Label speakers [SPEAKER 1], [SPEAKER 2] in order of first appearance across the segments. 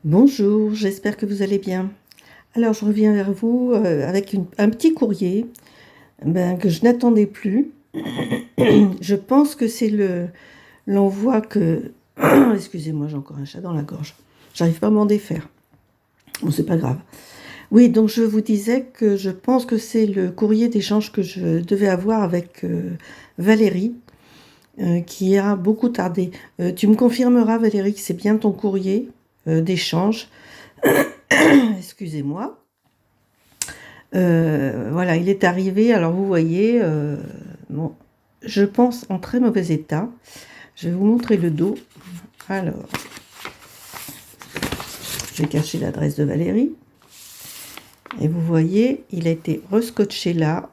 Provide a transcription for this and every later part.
[SPEAKER 1] Bonjour, j'espère que vous allez bien. Alors, je reviens vers vous avec un petit courrier que je n'attendais plus. Je pense que c'est l'envoi que... Excusez-moi, j'ai encore un chat dans la gorge. J'arrive pas à m'en défaire. Bon, c'est pas grave. Oui, donc je vous disais que je pense que c'est le courrier d'échange que je devais avoir avec Valérie, qui a beaucoup tardé. Tu me confirmeras, Valérie, que c'est bien ton courrier d'échange. Excusez-moi. Voilà, il est arrivé, alors vous voyez, bon, je pense en très mauvais état. Je vais vous montrer le dos. Alors, j'ai caché l'adresse de Valérie. Et vous voyez, il a été rescotché là.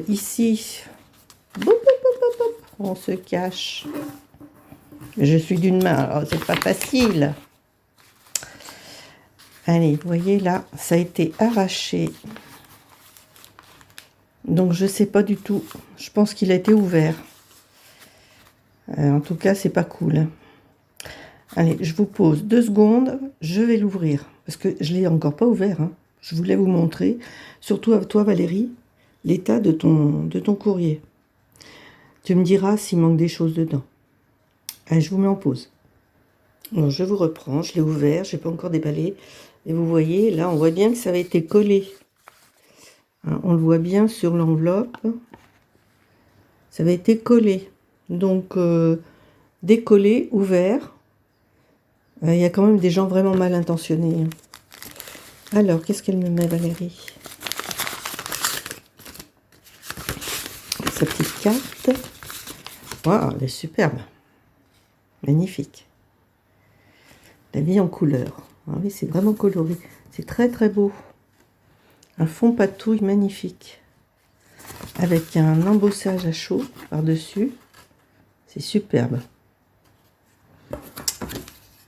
[SPEAKER 1] Ici, boum, boum, boum, boum, boum, on se cache. Je suis d'une main, alors c'est pas facile. Allez, vous voyez là, ça a été arraché. Donc je sais pas du tout. Je pense qu'il a été ouvert. En tout cas, c'est pas cool. Allez, je vous pose 2 secondes, je vais l'ouvrir, parce que je ne l'ai encore pas ouvert, hein. Je voulais vous montrer, surtout à toi Valérie, l'état de ton courrier. Tu me diras s'il manque des choses dedans. Allez, je vous mets en pause. Alors, je vous reprends, je l'ai ouvert, je n'ai pas encore déballé. Et vous voyez, là, on voit bien que ça avait été collé. Hein, on le voit bien sur l'enveloppe. Ça avait été collé. Donc, décollé, ouvert. Il y a quand même des gens vraiment mal intentionnés, hein. Alors, qu'est-ce qu'elle me met, Valérie? Sa petite carte. Waouh, elle est superbe. Magnifique. La vie en couleur. Ah oui, c'est vraiment coloré. C'est très très beau. Un fond patouille magnifique. Avec un embossage à chaud par-dessus. C'est superbe.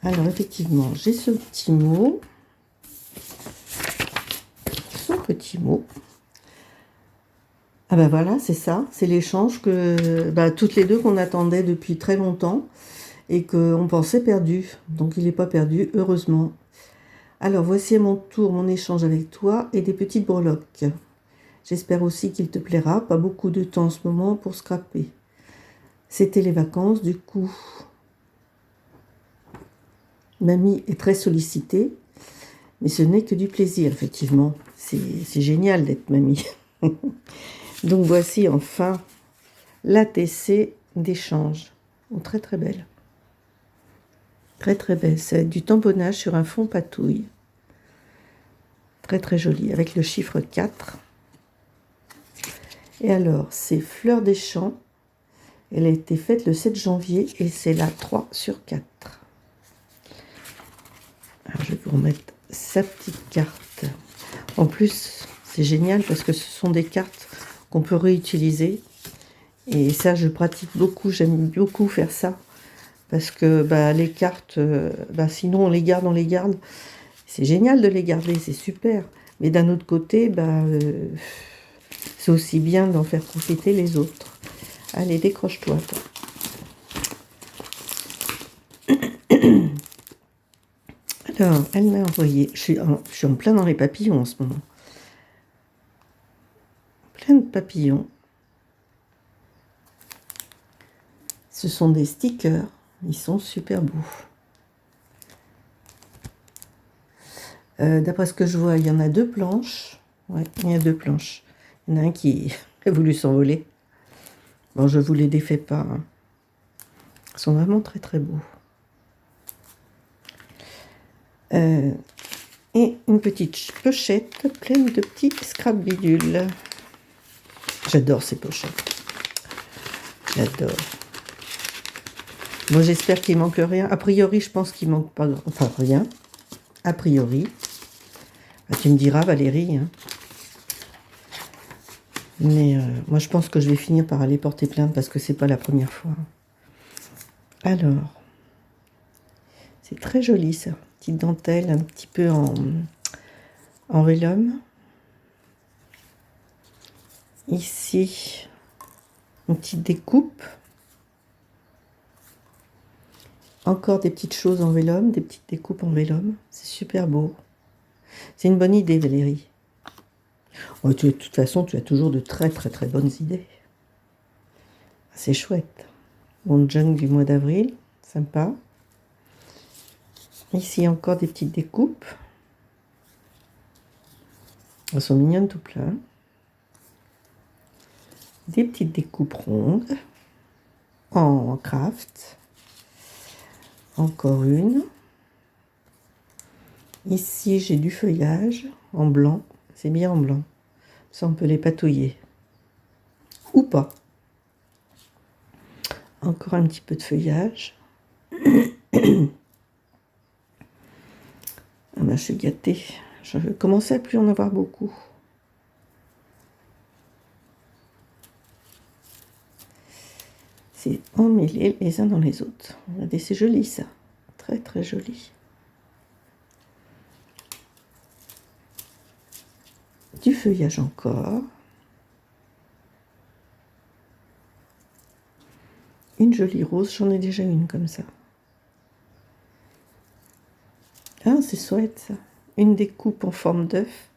[SPEAKER 1] Alors, effectivement, j'ai ce petit mot. Son petit mot. Ah ben voilà, c'est ça. C'est l'échange que toutes les deux qu'on attendait depuis très longtemps et qu'on pensait perdu. Donc, il n'est pas perdu, heureusement. Alors, voici à mon tour mon échange avec toi et des petites breloques. J'espère aussi qu'il te plaira. Pas beaucoup de temps en ce moment pour scraper. C'était les vacances, du coup. Mamie est très sollicitée, mais ce n'est que du plaisir, effectivement. C'est génial d'être mamie. Donc voici enfin l'ATC d'échange. Oh, très très belle. Très très belle. C'est du tamponnage sur un fond patouille. Très très joli, avec le chiffre 4. Et alors, c'est Fleur des Champs. Elle a été faite le 7 janvier et c'est la 3/4. Alors, je vais vous remettre sa petite carte. En plus, c'est génial parce que ce sont des cartes qu'on peut réutiliser. Et ça, je pratique beaucoup. J'aime beaucoup faire ça. Parce que les cartes, sinon on les garde. C'est génial de les garder, c'est super. Mais d'un autre côté, c'est aussi bien d'en faire profiter les autres. Allez, décroche-toi, toi. Alors, elle m'a envoyé... Je suis en plein dans les papillons en ce moment. Plein de papillons. Ce sont des stickers. Ils sont super beaux. D'après ce que je vois, il y en a 2 planches. Ouais, il y a 2 planches. Il y en a un qui a voulu s'envoler. Bon, je vous les défais pas, hein. Ils sont vraiment très très beaux. Et une petite pochette pleine de petits scrap bidules. J'adore ces pochettes. J'adore. Moi, j'espère qu'il manque rien. A priori, je pense qu'il manque pas... Enfin, rien. A priori. Tu me diras, Valérie, hein. Mais moi, je pense que je vais finir par aller porter plainte parce que c'est pas la première fois. Alors, c'est très joli, ça. Petite dentelle, un petit peu en vélum. Ici, une petite découpe. Encore des petites choses en vélum, des petites découpes en vélum. C'est super beau. C'est une bonne idée, Valérie. Oh, de toute façon, tu as toujours de très très très bonnes idées. C'est chouette. Mon junk du mois d'avril, sympa. Ici, encore des petites découpes. Elles sont mignonnes tout plein. Des petites découpes rondes en craft. Encore une. Ici, j'ai du feuillage en blanc. C'est bien en blanc. Ça, on peut les patouiller. Ou pas. Encore un petit peu de feuillage. Ah ben, je suis gâtée. Je vais commencer à plus en avoir beaucoup. C'est emmêlé les uns dans les autres. Regardez, c'est joli ça. Très très joli. Du feuillage encore. Une jolie rose, j'en ai déjà une comme ça. Ah, c'est chouette ça. Une découpe en forme d'œuf.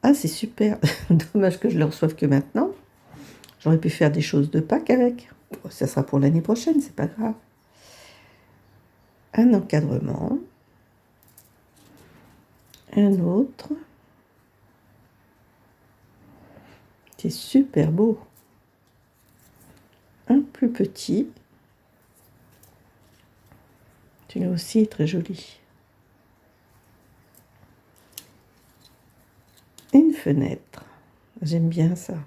[SPEAKER 1] Ah, c'est super. Dommage que je le reçoive que maintenant. J'aurais pu faire des choses de Pâques avec. Bon, ça sera pour l'année prochaine, c'est pas grave. Un encadrement. Un autre. C'est super beau. Un plus petit. Celui-là aussi est très joli. Une fenêtre. J'aime bien ça.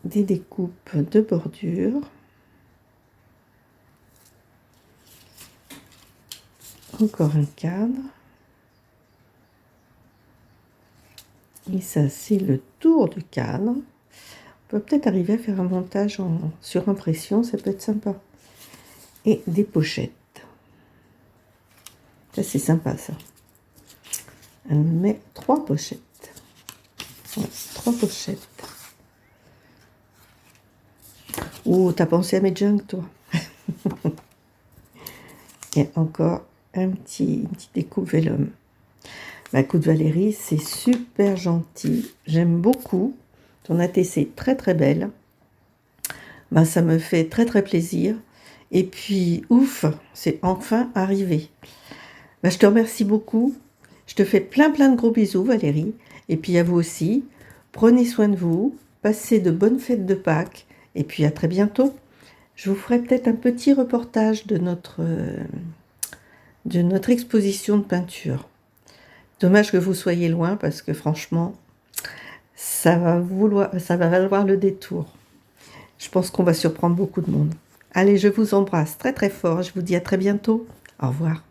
[SPEAKER 1] Des découpes de bordure. Encore un cadre. Et ça, c'est le tour du cadre. On peut peut-être arriver à faire un montage sur impression, ça peut être sympa. Et des pochettes. Ça, c'est sympa, ça. Elle met 3 pochettes. Ouais, 3 pochettes. Oh, t'as pensé à mes junk, toi. Et encore une petite découpe vélum. Ma coupe de Valérie, c'est super gentil. J'aime beaucoup. Ton ATC est très très belle. Ben, ça me fait très très plaisir. Et puis, ouf, c'est enfin arrivé. Ben, je te remercie beaucoup. Je te fais plein de gros bisous, Valérie. Et puis à vous aussi. Prenez soin de vous. Passez de bonnes fêtes de Pâques. Et puis à très bientôt. Je vous ferai peut-être un petit reportage de notre exposition de peinture. Dommage que vous soyez loin parce que franchement, ça va valoir le détour. Je pense qu'on va surprendre beaucoup de monde. Allez, je vous embrasse très très fort. Je vous dis à très bientôt. Au revoir.